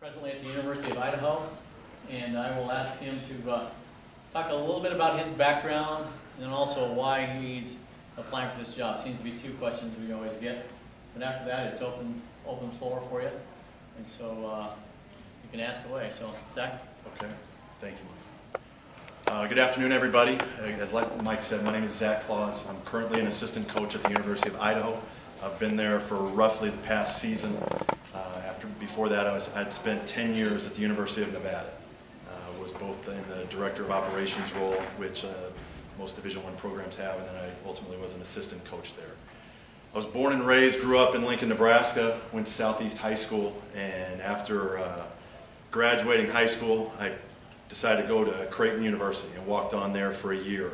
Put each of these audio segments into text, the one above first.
presently at the University of Idaho, and I will ask him to talk a little bit about his background and then also why he's applying for this job. Seems to be two questions we always get, but after that it's open floor for you, and so you can ask away. So, Zach? Okay, thank you. Good afternoon, everybody. As Mike said, my name is Zac Claus. I'm currently an assistant coach at the University of Idaho. I've been there for roughly the past season. Before that, I'd spent 10 years at the University of Nevada. Was both in the director of operations role, which most Division I programs have, and then I ultimately was an assistant coach there. I was born and raised, grew up in Lincoln, Nebraska, went to Southeast High School, and after graduating high school, I decided to go to Creighton University and walked on there for a year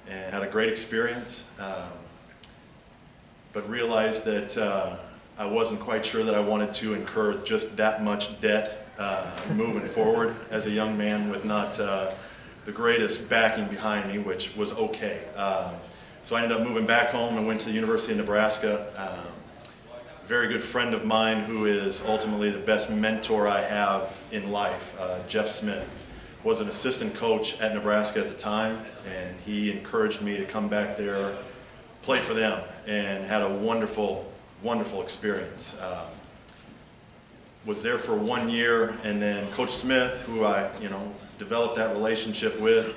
and had a great experience, but realized that I wasn't quite sure that I wanted to incur just that much debt moving forward as a young man with not the greatest backing behind me, which was okay. So I ended up moving back home and went to the University of Nebraska. A very good friend of mine who is ultimately the best mentor I have in life, Jeff Smith, was an assistant coach at Nebraska at the time, and he encouraged me to come back there, play for them, and had a wonderful experience. Was there for 1 year, and then Coach Smith, who I developed that relationship with,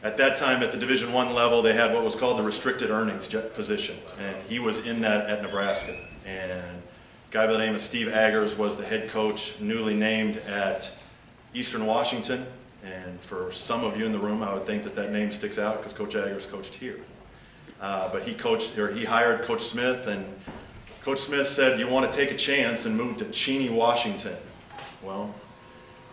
at that time at the Division I level they had what was called the restricted earnings position, and he was in that at Nebraska. And a guy by the name of Steve Aggers was the head coach, newly named at Eastern Washington, and for some of you in the room I would think that that name sticks out because Coach Aggers coached here. But he hired Coach Smith, and Coach Smith said, "You want to take a chance and move to Cheney, Washington." Well,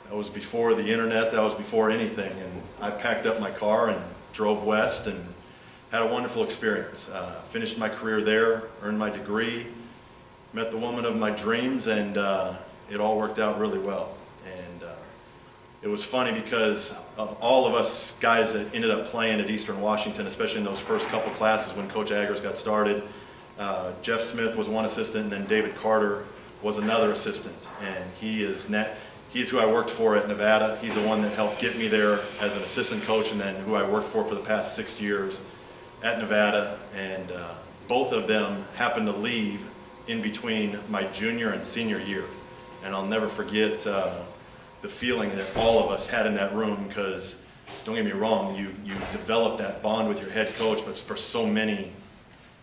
that was before the internet, that was before anything, and I packed up my car and drove west and had a wonderful experience. Finished my career there, earned my degree, met the woman of my dreams, and it all worked out really well. And it was funny because of all of us guys that ended up playing at Eastern Washington, especially in those first couple classes when Coach Aggers got started, Jeff Smith was one assistant, and then David Carter was another assistant. And he's who I worked for at Nevada. He's the one that helped get me there as an assistant coach, and then who I worked for the past 6 years at Nevada. And both of them happened to leave in between my junior and senior year. And I'll never forget the feeling that all of us had in that room, because don't get me wrong, you develop that bond with your head coach, but for so many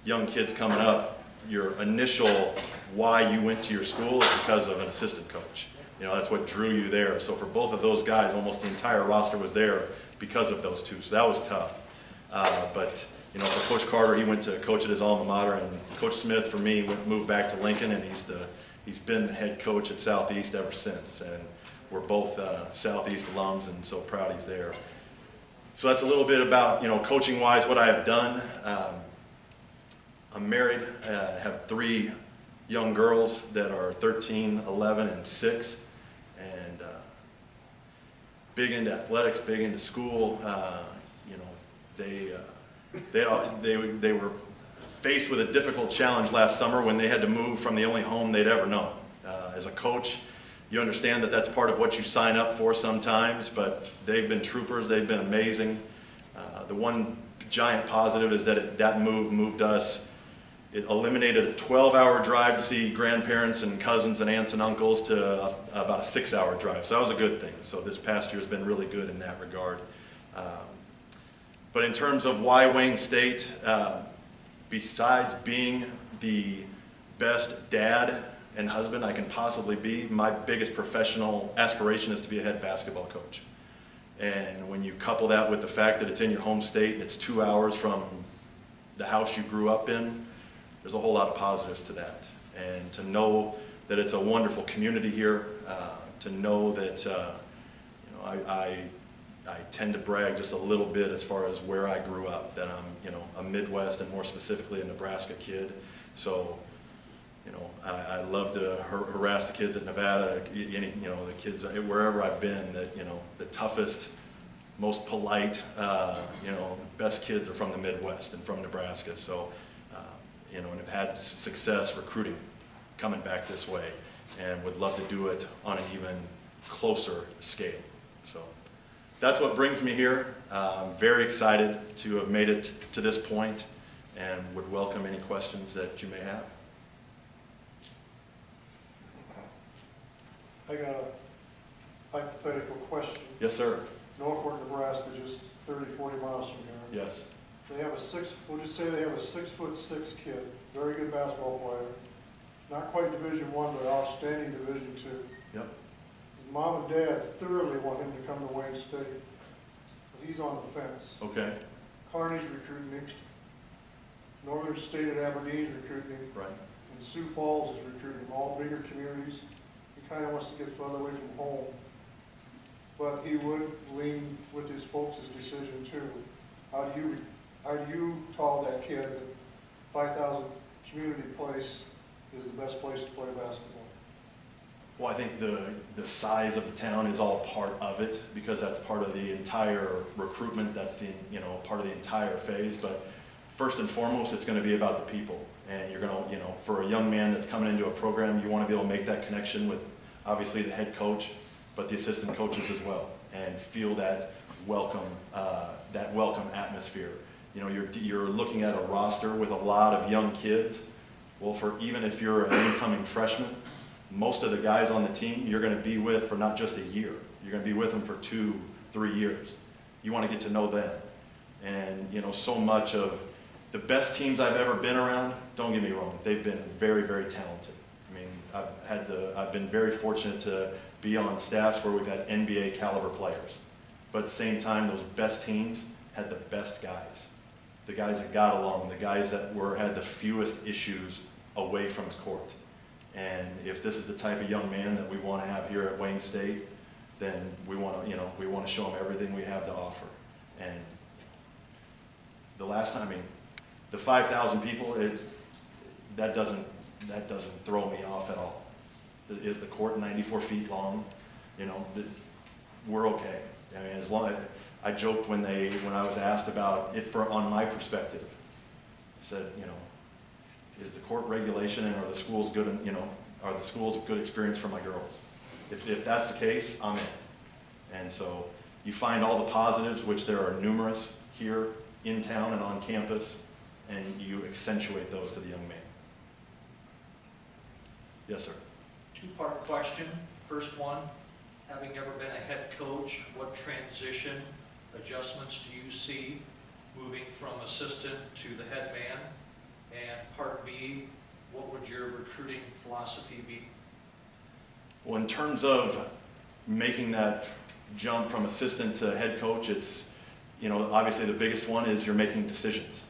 young kids coming up, your initial why you went to your school is because of an assistant coach. That's what drew you there. So for both of those guys, almost the entire roster was there because of those two. So that was tough. But for Coach Carter, he went to coach at his alma mater, and Coach Smith, for me, moved back to Lincoln, and he's been the head coach at Southeast ever since. And we're both Southeast alums, and so proud he's there. So that's a little bit about coaching-wise what I have done. I'm married. I have 3 young girls that are 13, 11, and 6, and big into athletics, big into school. They were faced with a difficult challenge last summer when they had to move from the only home they'd ever known. As a coach, you understand that that's part of what you sign up for sometimes, but they've been troopers. They've been amazing. The one giant positive is that that move moved us. It eliminated a 12-hour drive to see grandparents and cousins and aunts and uncles to about a 6-hour drive. So that was a good thing. So this past year has been really good in that regard. But in terms of why Wayne State, besides being the best dad and husband I can possibly be, my biggest professional aspiration is to be a head basketball coach. And when you couple that with the fact that it's in your home state and it's 2 hours from the house you grew up in, there's a whole lot of positives to that. And to know that it's a wonderful community here, to know that I tend to brag just a little bit as far as where I grew up, that I'm a Midwest and more specifically a Nebraska kid. So I love to harass the kids at Nevada, the kids wherever I've been, that the toughest, most polite, best kids are from the Midwest and from Nebraska. So and have had success recruiting coming back this way. and would love to do it on an even closer scale. So that's what brings me here. I'm very excited to have made it to this point and would welcome any questions that you may have. I got a hypothetical question. Yes, sir. Norfolk, Nebraska, just 30, 40 miles from here. Yes. They have we'll just say they have a 6'6" kid, very good basketball player. Not quite Division I, but outstanding Division II. Yep. His mom and dad thoroughly want him to come to Wayne State. But he's on the fence. Okay. Kearney's recruiting him. Northern State at Aberdeen's recruiting him. Right. And Sioux Falls is recruiting him, all bigger communities. He kind of wants to get further away from home. But he would lean with his folks' decision too. How do you tell that kid that 5,000 community place is the best place to play basketball? Well, I think the size of the town is all part of it, because that's part of the entire recruitment. That's the, part of the entire phase. But first and foremost, it's going to be about the people. And you're going to, for a young man that's coming into a program, you want to be able to make that connection with obviously the head coach, but the assistant coaches as well, and feel that welcome atmosphere. You're looking at a roster with a lot of young kids. Well, even if you're an incoming freshman, most of the guys on the team you're going to be with for not just a year. You're going to be with them for 2, 3 years. You want to get to know them. And so much of the best teams I've ever been around, don't get me wrong, they've been very, very talented. I mean, I've been very fortunate to be on staffs where we've had NBA caliber players. But at the same time, those best teams had the best guys. The guys that got along, the guys that had the fewest issues away from the court. And if this is the type of young man that we want to have here at Wayne State, then we want to show them everything we have to offer. And the last time, the 5,000 people, that doesn't throw me off at all. Is the court 94 feet long? We're okay. I mean, as long as I joked when I was asked about it on my perspective. I said, is the court regulation and are the schools good? Are the schools a good experience for my girls? If that's the case, I'm in. And so you find all the positives, which there are numerous here in town and on campus, and you accentuate those to the young man. Yes, sir. Two-part question. First one, having ever been a head coach, what transition adjustments do you see moving from assistant to the head man? And part B, what would your recruiting philosophy be? Well, in terms of making that jump from assistant to head coach, it's, obviously the biggest one is you're making decisions.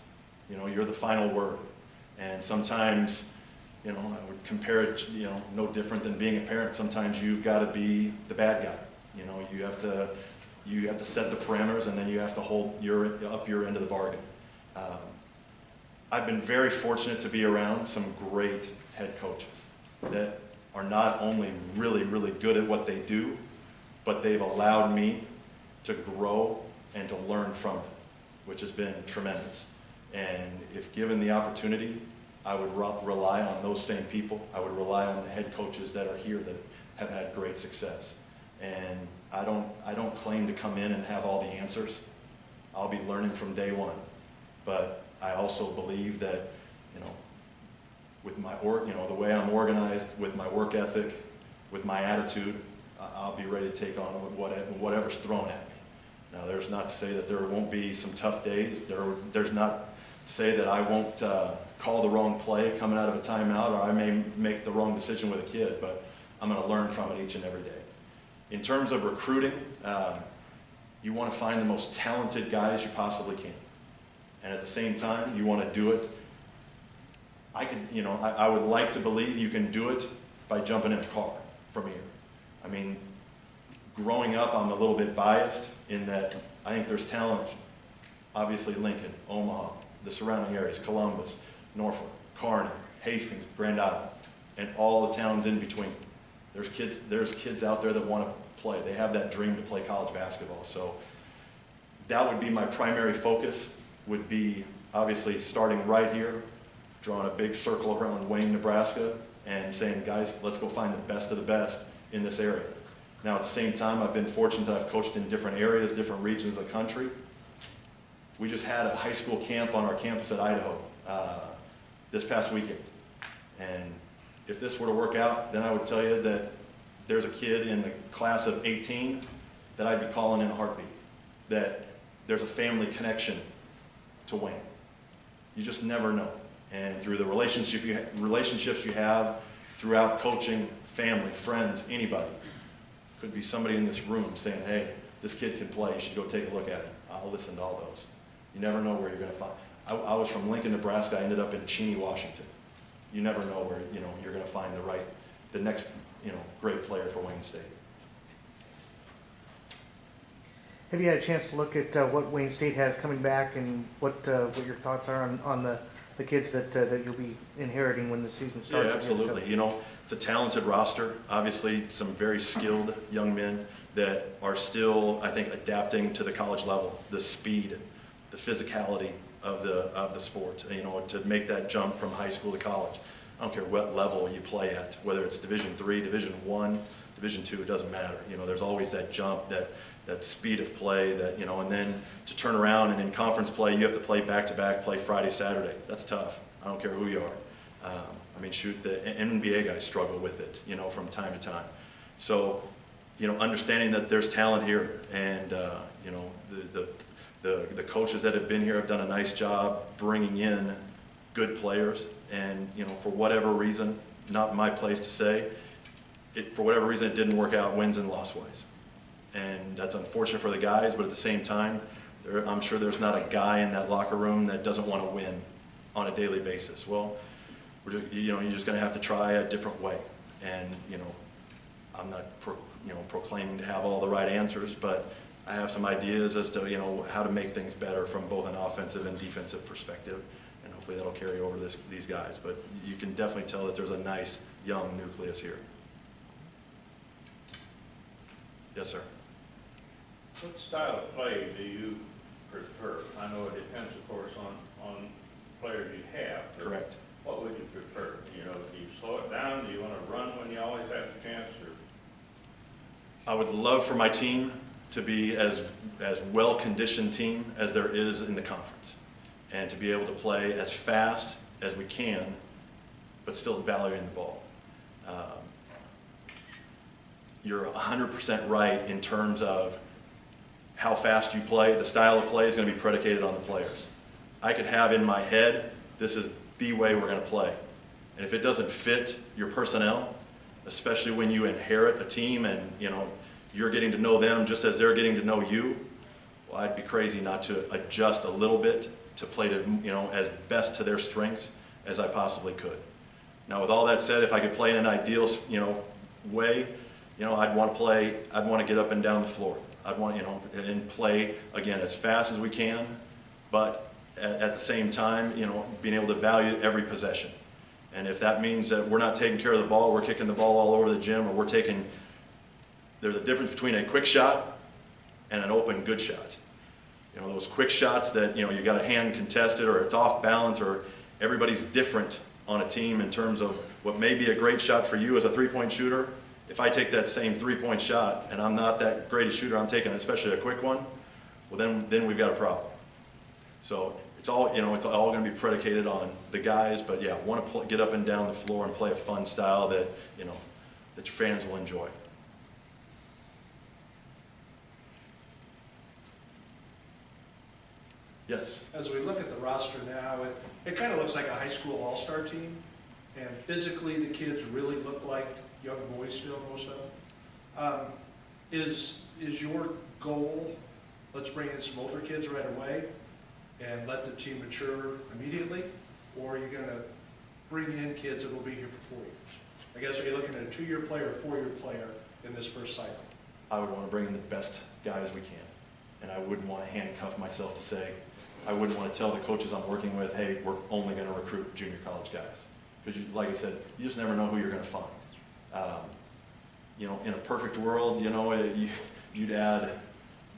You're the final word. And sometimes, I would compare it, no different than being a parent. Sometimes you've got to be the bad guy. You have to set the parameters, and then you have to hold up your end of the bargain. I've been very fortunate to be around some great head coaches that are not only really, really good at what they do, but they've allowed me to grow and to learn from it, which has been tremendous. And if given the opportunity, I would rely on those same people. I would rely on the head coaches that are here that have had great success. And I don't claim to come in and have all the answers. I'll be learning from day one. But I also believe that, with my the way I'm organized, with my work ethic, with my attitude, I'll be ready to take on whatever's thrown at me. Now, there's not to say that there won't be some tough days. There's not to say that I won't call the wrong play coming out of a timeout, or I may make the wrong decision with a kid, but I'm going to learn from it each and every day. In terms of recruiting, you want to find the most talented guys you possibly can. And at the same time, you want to do it. I would like to believe you can do it by jumping in a car from here. I mean, growing up, I'm a little bit biased in that I think there's talent. Obviously, Lincoln, Omaha, the surrounding areas, Columbus, Norfolk, Kearney, Hastings, Grand Island, and all the towns in between. There's kids out there that want to play. They have that dream to play college basketball. So that would be my primary focus, would be obviously starting right here, drawing a big circle around Wayne, Nebraska, and saying, guys, let's go find the best of the best in this area. Now, at the same time, I've been fortunate that I've coached in different areas, different regions of the country. We just had a high school camp on our campus at Idaho this past weekend. And if this were to work out, then I would tell you that there's a kid in the class of 18 that I'd be calling in a heartbeat, that there's a family connection to Wayne. You just never know. And through the relationships you have throughout coaching, family, friends, anybody, could be somebody in this room saying, hey, this kid can play, you should go take a look at him. I'll listen to all those. You never know where you're going to find. I was from Lincoln, Nebraska. I ended up in Cheney, Washington. You never know where you're going to find the next great player for Wayne State. Have you had a chance to look at what Wayne State has coming back and what your thoughts are on the kids that you'll be inheriting when the season starts? Yeah, absolutely. It's a talented roster. Obviously, some very skilled young men that are still, I think, adapting to the college level, the speed, the physicality of the sport. To make that jump from high school to college. I don't care what level you play at, whether it's Division III, Division I, Division II, it doesn't matter. There's always that jump, that speed of play, and then to turn around and in conference play, you have to play back-to-back, play Friday, Saturday. That's tough. I don't care who you are. Shoot, the NBA guys struggle with it, from time to time. So, understanding that there's talent here, and the coaches that have been here have done a nice job bringing in good players, and for whatever reason, not my place to say, for whatever reason it didn't work out wins and loss wise. And that's unfortunate for the guys, but at the same time, I'm sure there's not a guy in that locker room that doesn't want to win on a daily basis. Well, you're just going to have to try a different way. And I'm not proclaiming to have all the right answers, but I have some ideas as to how to make things better from both an offensive and defensive perspective, and hopefully that'll carry over to these guys. But you can definitely tell that there's a nice young nucleus here. Yes, sir. What style of play do you prefer? I know it depends, of course, on players you have. Correct. What would you prefer? Do you slow it down? Do you want to run when you always have a chance? Or? I would love for my team to be as well-conditioned team as there is in the conference, and to be able to play as fast as we can, but still valuing the ball. You're 100% right in terms of how fast you play. The style of play is going to be predicated on the players. I could have in my head, this is the way we're going to play. And if it doesn't fit your personnel, especially when you inherit a team and you're getting to know them just as they're getting to know you, well, I'd be crazy not to adjust a little bit to play to as best to their strengths as I possibly could. Now, with all that said, if I could play in an ideal way, I'd want to get up and down the floor. I'd want and play again as fast as we can, but at the same time, being able to value every possession. And if that means that we're not taking care of the ball, we're kicking the ball all over the gym, or there's a difference between a quick shot and an open good shot. Those quick shots that you got a hand contested, or it's off balance, or everybody's different on a team in terms of what may be a great shot for you as a three-point shooter. If I take that same three-point shot and I'm not that great a shooter, I'm taking especially a quick one, well then we've got a problem. So it's all going to be predicated on the guys, but yeah, want to get up and down the floor and play a fun style that that your fans will enjoy. Yes. As we look at the roster now, it kind of looks like a high school all-star team, and physically the kids really look like young boys still, most of them. Is your goal, let's bring in some older kids right away and let the team mature immediately, or are you going to bring in kids that will be here for 4 years? I guess, are you looking at a 2-year player or 4-year player in this first cycle? I would want to bring in the best guys we can, and I wouldn't want to handcuff myself to say, I wouldn't want to tell the coaches I'm working with, hey, we're only going to recruit junior college guys. Because like I said, you just never know who you're going to find. In a perfect world, you'd add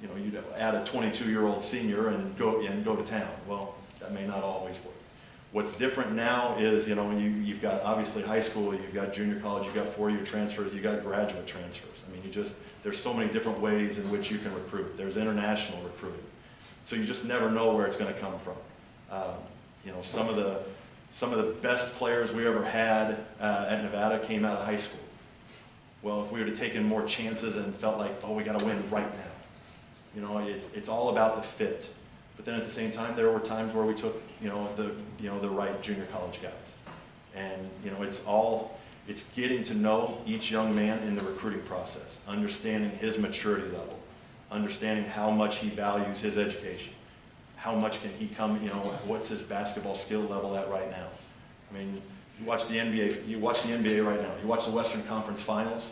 a 22-year-old senior and go to town. Well, that may not always work. What's different now is, you've got obviously high school, you've got junior college, you've got four-year transfers, you've got graduate transfers. I mean, there's so many different ways in which you can recruit. There's international recruiting. So you just never know where it's going to come from. Some of the best players we ever had at Nevada came out of high school. Well, if we would have taken more chances and felt like, oh, we got to win right now. It's all about the fit. But then at the same time, there were times where we took, the right junior college guys. And, it's getting to know each young man in the recruiting process, understanding his maturity level, understanding how much he values his education, how much can he come, what's his basketball skill level at right now. I mean, you watch the NBA right now, you watch the Western Conference Finals,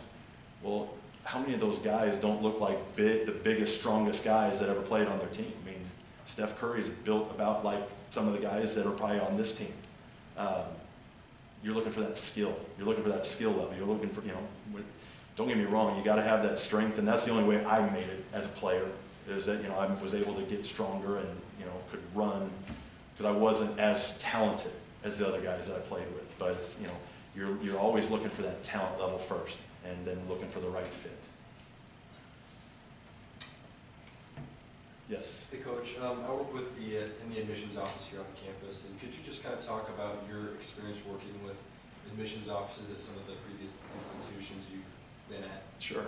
well, how many of those guys don't look like the biggest, strongest guys that ever played on their team? I mean, Steph Curry's built about like some of the guys that are probably on this team. You're looking for that skill. You're looking for that skill level. You're looking for, don't get me wrong, you got to have that strength, and that's the only way I made it as a player, is that, I was able to get stronger and, could run, because I wasn't as talented as the other guys that I played with. But, you're always looking for that talent level first, and then looking for the right fit. Yes? Hey, Coach. I work with in the admissions office here on campus, and could you just kind of talk about your experience working with admissions offices at some of the previous institutions you've been at? Sure.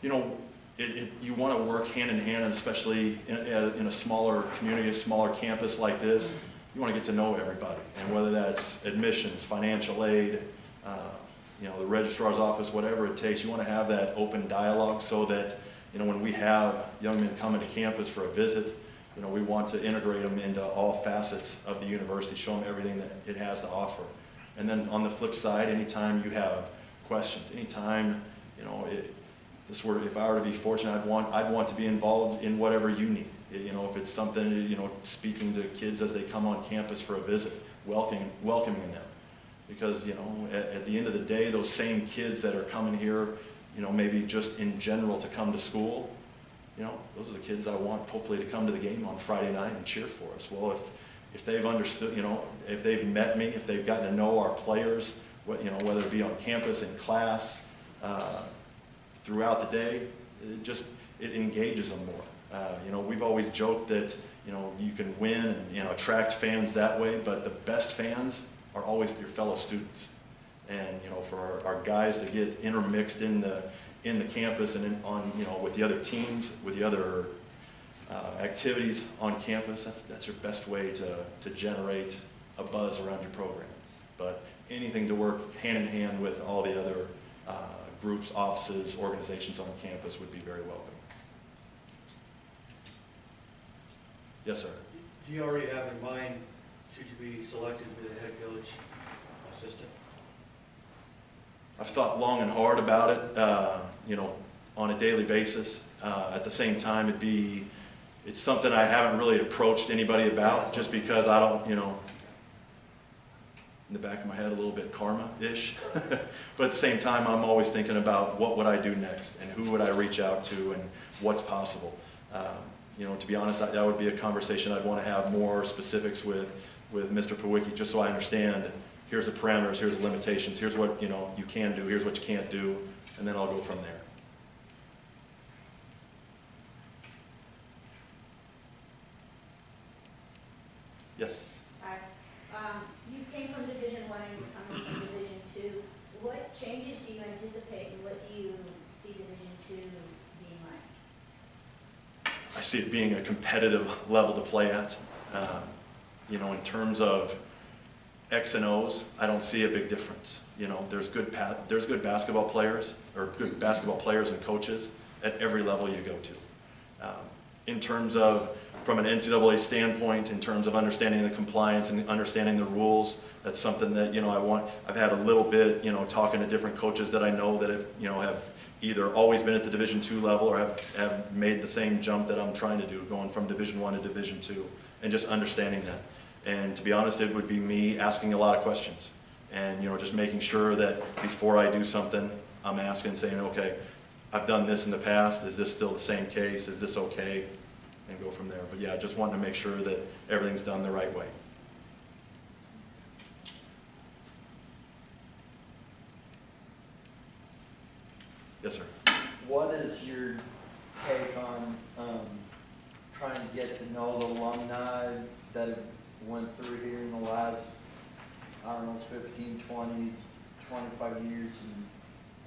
You want to work hand in hand, and especially in a smaller community, a smaller campus like this, you want to get to know everybody. And whether that's admissions, financial aid, the registrar's office, whatever it takes, you want to have that open dialogue so that, when we have young men coming to campus for a visit, we want to integrate them into all facets of the university, show them everything that it has to offer. And then on the flip side, anytime you have questions, anytime, if I were to be fortunate, I'd want to be involved in whatever you need. If it's something, speaking to kids as they come on campus for a visit, welcoming them. Because, at the end of the day, those same kids that are coming here, maybe just in general to come to school, those are the kids I want hopefully to come to the game on Friday night and cheer for us. Well, if they've understood, if they've met me, if they've gotten to know our players, whether it be on campus, in class, throughout the day, it engages them more. We've always joked that, you can win and, attract fans that way, but the best fans are always your fellow students. And, for our guys to get intermixed in the campus and with the other teams, with the other activities on campus, that's your best way to generate a buzz around your program. But anything to work hand in hand with all the other groups, offices, organizations on campus would be very welcome. Yes, sir. Do you already have in mind, should you be selected to be the head coach assistant? I've thought long and hard about it, on a daily basis. At the same time, it's something I haven't really approached anybody about, just because I don't, in the back of my head a little bit karma-ish. But at the same time, I'm always thinking about what would I do next, and who would I reach out to, and what's possible. To be honest, that would be a conversation I'd want to have more specifics with Mr. Pawicki, just so I understand, here's the parameters, here's the limitations, here's what you can do, here's what you can't do, and then I'll go from there. Yes? Hi. You came from Division I and you're coming from Division II. What changes do you anticipate, and what do you see Division II being like? I see it being a competitive level to play at. In terms of X and O's, I don't see a big difference. There's good basketball players, or good basketball players and coaches at every level you go to. In terms of, from an NCAA standpoint, in terms of understanding the compliance and understanding the rules, that's something that, I've had a little bit, talking to different coaches that I know that have either always been at the Division II level or have made the same jump that I'm trying to do, going from Division I to Division II, and just understanding that. And to be honest, it would be me asking a lot of questions, and just making sure that before I do something, I'm asking, saying, okay, I've done this in the past, is this still the same case, is this okay, and go from there. But yeah, just wanting to make sure that everything's done the right way. know, the alumni that have went through here in the last, I don't know, 15, 20, 25 years,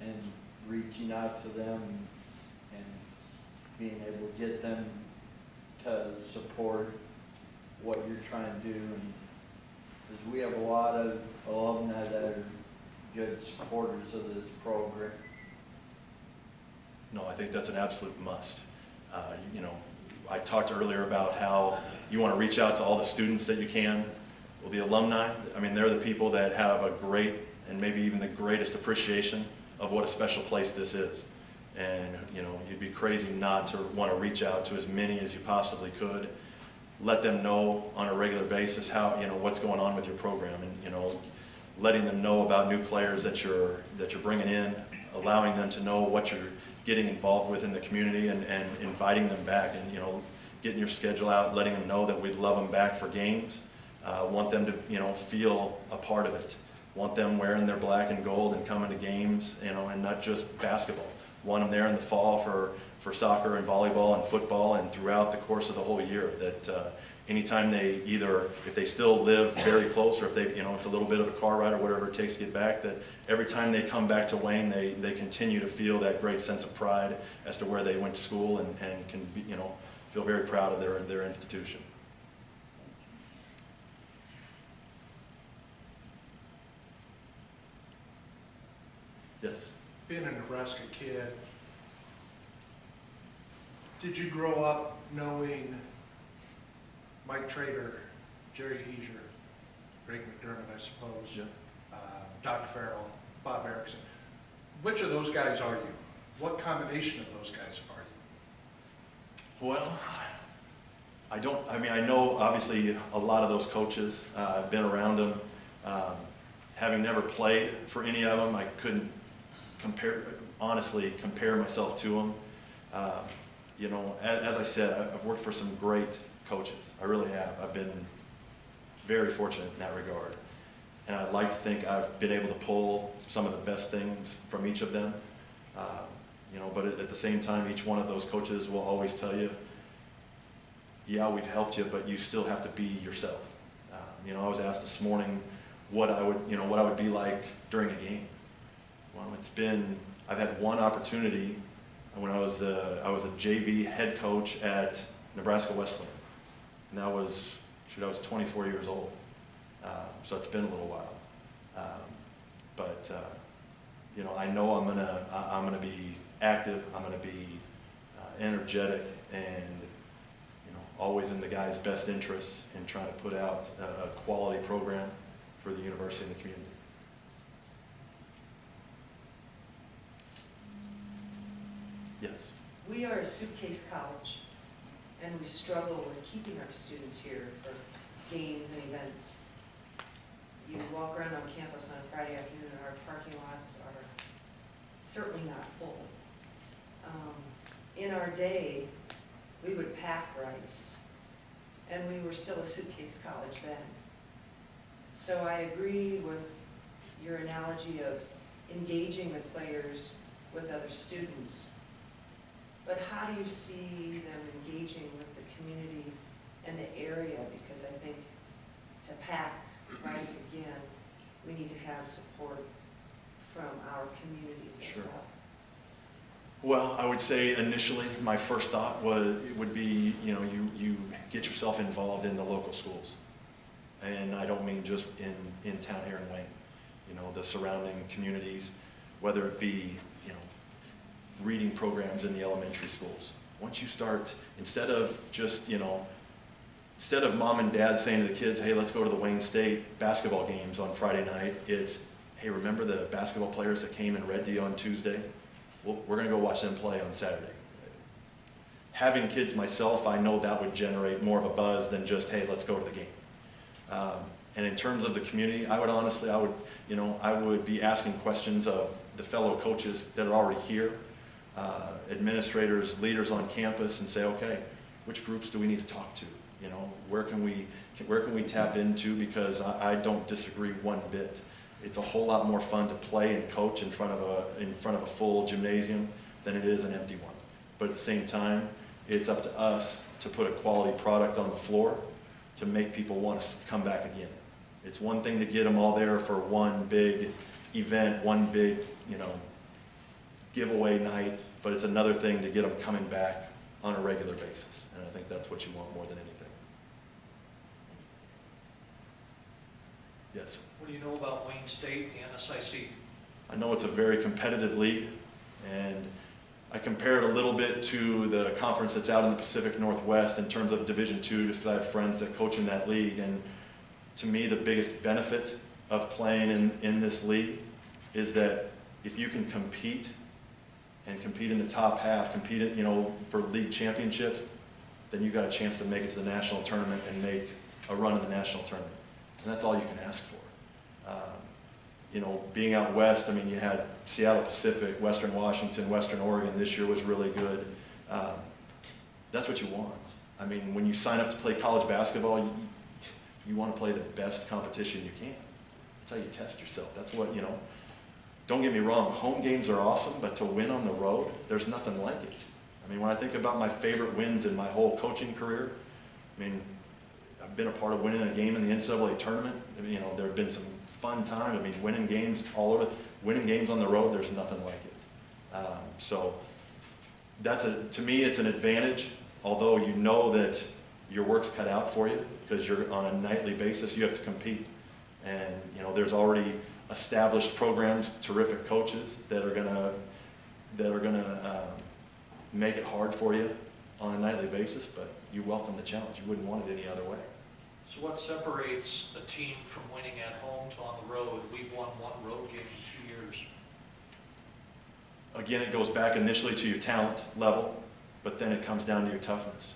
and reaching out to them and being able to get them to support what you're trying to do. And because we have a lot of alumni that are good supporters of this program. No, I think that's an absolute must. You know, I talked earlier about how you want to reach out to all the students that you can. Well, the alumni, I mean, they're the people that have a great and maybe even the greatest appreciation of what a special place this is. And, you know, you'd be crazy not to want to reach out to as many as you possibly could. Let them know on a regular basis how, you know, what's going on with your program, and, you know, letting them know about new players that you're bringing in, allowing them to know what you're getting involved with in the community, and inviting them back, and, you know, getting your schedule out, letting them know that we'd love them back for games. Want them to, you know, feel a part of it. Want them wearing their black and gold and coming to games, you know, and not just basketball. Want them there in the fall for soccer and volleyball and football, and throughout the course of the whole year. That anytime they either, if they still live very close, or if they, you know, it's a little bit of a car ride or whatever it takes to get back, that every time they come back to Wayne, they continue to feel that great sense of pride as to where they went to school, and can be, you know, feel very proud of their institution. Yes. Being a Nebraska kid, did you grow up knowing Mike Trader, Jerry Heiser, Greg McDermott, I suppose, Yeah. Dr. Farrell, Bob Erickson? Which of those guys are you? What combination of those guys are you? Well, I mean, I know obviously a lot of those coaches. I've been around them. Having never played for any of them, I couldn't honestly compare myself to them. You know, as I said, I've worked for some great coaches. I really have. I've been very fortunate in that regard. And I'd like to think I've been able to pull some of the best things from each of them. You know, but at the same time, each one of those coaches will always tell you, yeah, we've helped you, but you still have to be yourself. You know, I was asked this morning what I would be like during a game. Well, I've had one opportunity when I was a JV head coach at Nebraska Wesleyan, and that was, I was 24 years old. So it's been a little while. But you know, I know I'm gonna be active. I'm gonna be energetic, and, you know, always in the guys' best interest in trying to put out a quality program for the university and the community. Yes. We are a suitcase college, and we struggle with keeping our students here for games and events. You walk around on campus on a Friday afternoon, and our parking lots are certainly not full. In our day, we would pack rice, and we were still a suitcase college then. So I agree with your analogy of engaging the players with other students. But how do you see them engaging with the community and the area? Because I think to pack rice again, we need to have support from our communities as well. Well, I would say initially my first thought would be, you know, you get yourself involved in the local schools. And I don't mean just in town here in Wayne. You know, the surrounding communities, whether it be, you know, reading programs in the elementary schools. Once you start, instead of mom and dad saying to the kids, hey, let's go to the Wayne State basketball games on Friday night, it's, hey, remember the basketball players that came and read to you on Tuesday? Well, we're going to go watch them play on Saturday. Having kids myself, I know that would generate more of a buzz than just, hey, let's go to the game. And in terms of the community, I would be asking questions of the fellow coaches that are already here, administrators, leaders on campus, and say, okay, which groups do we need to talk to? You know, where can we tap into? Because I don't disagree one bit. It's a whole lot more fun to play and coach in front of a full gymnasium than it is an empty one. But at the same time, It's up to us to put a quality product on the floor to make people want to come back again. It's one thing to get them all there for one big event, one big, giveaway night, but it's another thing to get them coming back on a regular basis. And I think that's what you want more than anything. Yes? What do you know about Wayne State and the NSIC? I know it's a very competitive league, and I compare it a little bit to the conference that's out in the Pacific Northwest in terms of Division II, just because I have friends that coach in that league. And to me, the biggest benefit of playing in this league is that if you can compete and compete in the top half, compete for league championships, then you've got a chance to make it to the national tournament and make a run in the national tournament. And that's all you can ask for. Being out west, you had Seattle Pacific, Western Washington, Western Oregon this year was really good. That's what you want. When you sign up to play college basketball, you want to play the best competition you can. That's how you test yourself. That's what, don't get me wrong, home games are awesome, but to win on the road, there's nothing like it. When I think about my favorite wins in my whole coaching career, I've been a part of winning a game in the NCAA tournament. There have been some fun times. Winning games all over, winning games on the road, there's nothing like it. So to me, it's an advantage, although you know that your work's cut out for you because you're on a nightly basis, you have to compete. And there's already established programs, terrific coaches that are gonna make it hard for you on a nightly basis, but you welcome the challenge. You wouldn't want it any other way. So what separates a team from winning at home to on the road? We've won one road game in 2 years. Again, it goes back initially to your talent level, but then it comes down to your toughness.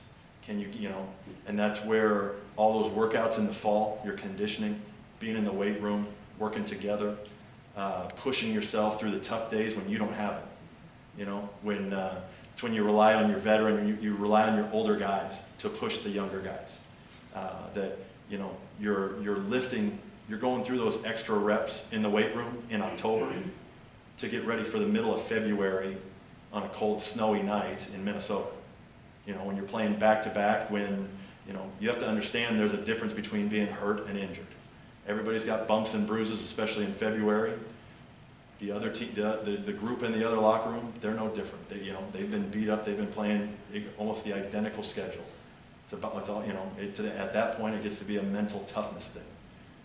And that's where all those workouts in the fall, your conditioning, being in the weight room, working together, pushing yourself through the tough days when you don't have it. It's when you rely on your veteran, you rely on your older guys to push the younger guys. You're lifting, you're going through those extra reps in the weight room in October to get ready for the middle of February on a cold, snowy night in Minnesota. When you're playing back-to-back, when, you have to understand there's a difference between being hurt and injured. Everybody's got bumps and bruises, especially in February. The other team, the group in the other locker room, they're no different. They've been beat up. They've been playing almost the identical schedule. At that point, it gets to be a mental toughness thing.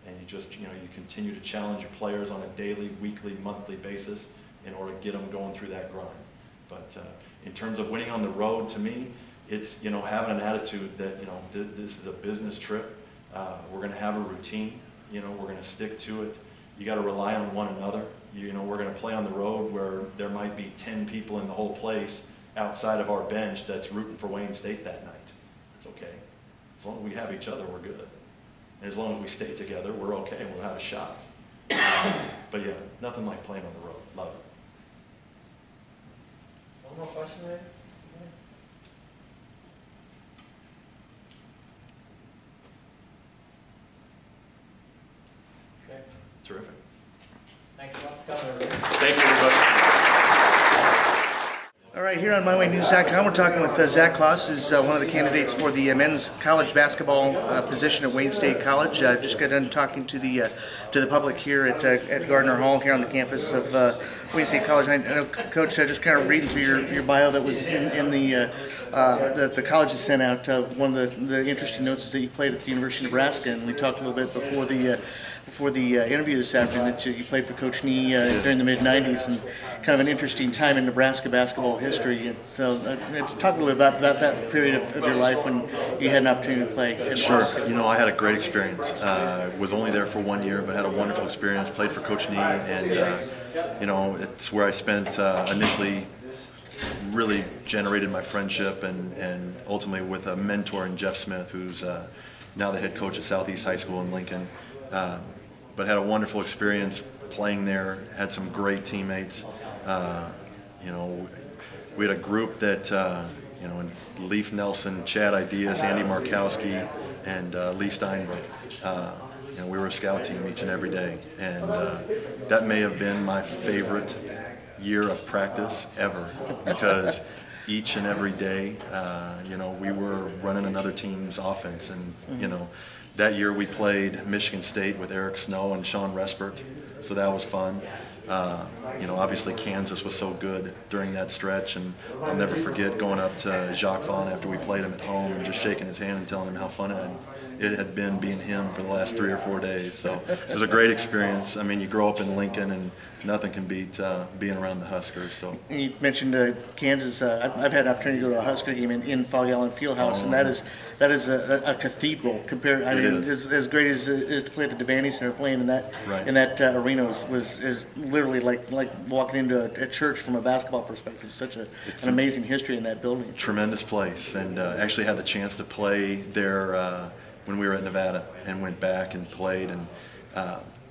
And you continue to challenge your players on a daily, weekly, monthly basis in order to get them going through that grind. But in terms of winning on the road, to me, it's, having an attitude that, this is a business trip. We're going to have a routine. We're going to stick to it. You got to rely on one another. We're going to play on the road where there might be 10 people in the whole place outside of our bench that's rooting for Wayne State that night. It's okay. As long as we have each other, we're good. And as long as we stay together, we're okay and we'll have a shot. But yeah, nothing like playing on the road. Love it. One more question there? Okay. Terrific. Thanks a lot for coming, everybody. Thank you, everybody. All right, here on MyWayNews.com, we're talking with Zac Claus, who's one of the candidates for the men's college basketball position at Wayne State College. Just got done talking to the public here at Gardner Hall here on the campus of Wayne State College. I know, Coach, just kind of reading through your bio that was in the college has sent out. One of the interesting notes is that you played at the University of Nebraska, and we talked a little bit before the interview this afternoon that you played for Coach Nee during the mid-'90s, and kind of an interesting time in Nebraska basketball history. And so just talk a little bit about that period of your life when you had an opportunity to play. Sure. I had a great experience. Was only there for 1 year, but had a wonderful experience. Played for Coach Nee, and it's where I spent initially really generated my friendship and ultimately with a mentor in Jeff Smith, who's now the head coach at Southeast High School in Lincoln. But had a wonderful experience playing there, had some great teammates. We had a group that, Leif Nelson, Chad Ideas, Andy Markowski, and Lee Steinberg. We were a scout team each and every day. And that may have been my favorite year of practice ever, because each and every day. You know, we were running another team's offense, and you know, that year we played Michigan State with Eric Snow and Sean Respert, so that was fun. You know, obviously Kansas was so good during that stretch, and I'll never forget going up to Jacques Vaughn after we played him at home and just shaking his hand and telling him how fun it had been being him for the last 3 or 4 days. So it was a great experience. I mean, you grow up in Lincoln, and nothing can beat being around the Huskers. So You mentioned Kansas. I've had an opportunity to go to a Husker game in Fog Allen Fieldhouse, and that is a cathedral compared. I mean, as great as it is to play at the Devaney Center, playing in that arena is literally like walking into a church from a basketball perspective. Such an amazing history in that building. Tremendous place, and actually had the chance to play there when we were at Nevada, and went back and played. And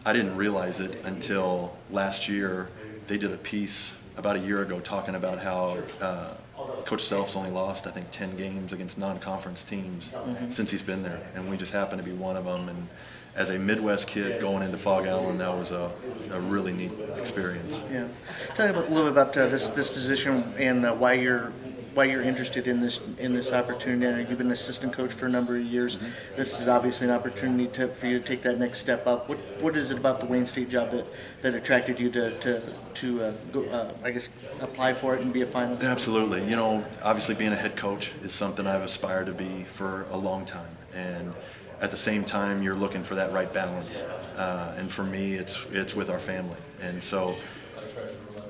I didn't realize it until last year. They did a piece about a year ago talking about how Coach Self's only lost, I think, 10 games against non-conference teams since he's been there, and we just happened to be one of them. And as a Midwest kid going into Fog Allen, that was a really neat experience. Yeah. Tell me a little bit about this position and why you're interested in this opportunity. I know you've been an assistant coach for a number of years. This is obviously an opportunity for you to take that next step up. What is it about the Wayne State job that attracted you to go, I guess, apply for it and be a finalist? Absolutely. You know, obviously being a head coach is something I've aspired to be for a long time, and at the same time you're looking for that right balance. And for me, it's with our family, and so.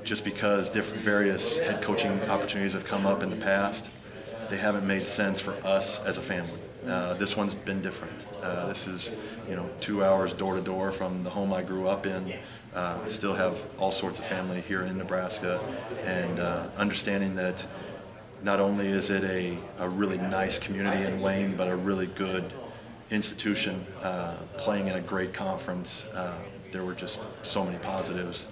Just because various head coaching opportunities have come up in the past, they haven't made sense for us as a family. This one's been different. This is, you know, 2 hours door to door from the home I grew up in. Still have all sorts of family here in Nebraska, and understanding that not only is it a really nice community in Wayne, but a really good institution playing in a great conference. There were just so many positives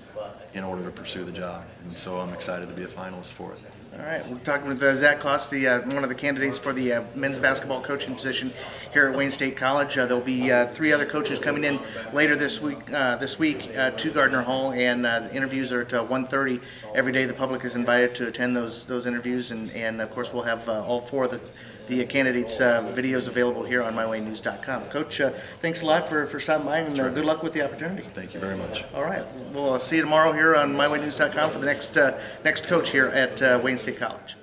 in order to pursue the job, and so I'm excited to be a finalist for it. All right, we're talking with Zac Claus, one of the candidates for the men's basketball coaching position here at Wayne State College. There'll be 3 other coaches coming in later this week to Gardner Hall, and interviews are at 1:30 every day. The public is invited to attend those interviews, and of course we'll have all 4 of the candidates' videos available here on mywaynews.com. Coach, thanks a lot for stopping by, and good luck with the opportunity. Thank you very much. All right, we'll see you tomorrow here on mywaynews.com for the next coach here at Wayne State College.